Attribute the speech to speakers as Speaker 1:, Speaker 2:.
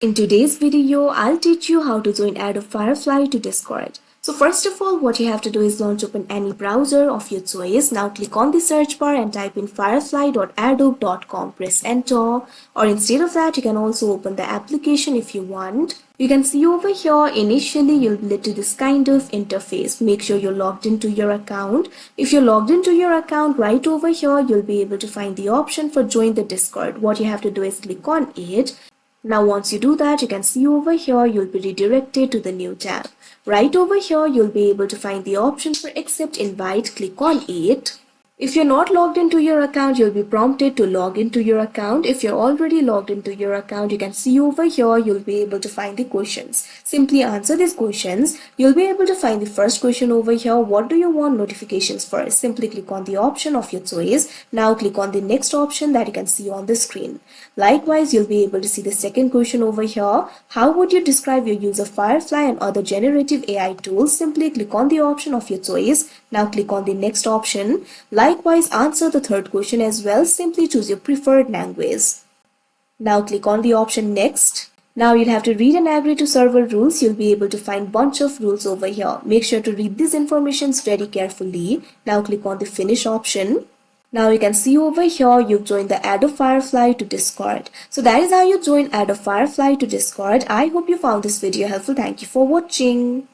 Speaker 1: In today's video, I'll teach you how to join Adobe Firefly to Discord. So first of all, what you have to do is launch open any browser of your choice. Now click on the search bar and type in firefly.adobe.com. Press enter, or instead of that, you can also open the application if you want. You can see over here, initially you'll be led to this kind of interface. Make sure you're logged into your account. If you're logged into your account, right over here, you'll be able to find the option for join the Discord. What you have to do is click on it. Now once you do that, you can see over here you'll be redirected to the new tab. Right over here you'll be able to find the option for accept invite. Click on it. If you're not logged into your account, you'll be prompted to log into your account. If you're already logged into your account, you can see over here you'll be able to find the questions. Simply answer these questions. You'll be able to find the first question over here. What do you want notifications for? Simply click on the option of your choice. Now click on the next option that you can see on the screen. Likewise, you'll be able to see the second question over here. How would you describe your use of Firefly and other generative AI tools? Simply click on the option of your choice. Now click on the next option. Likewise, answer the third question as well. Simply choose your preferred language. Now click on the option next. Now you'll have to read and agree to server rules. You'll be able to find bunch of rules over here. Make sure to read these informations very carefully. Now click on the finish option. Now you can see over here you've joined the Adobe Firefly to Discord. So that is how you join Adobe Firefly to Discord. I hope you found this video helpful. Thank you for watching.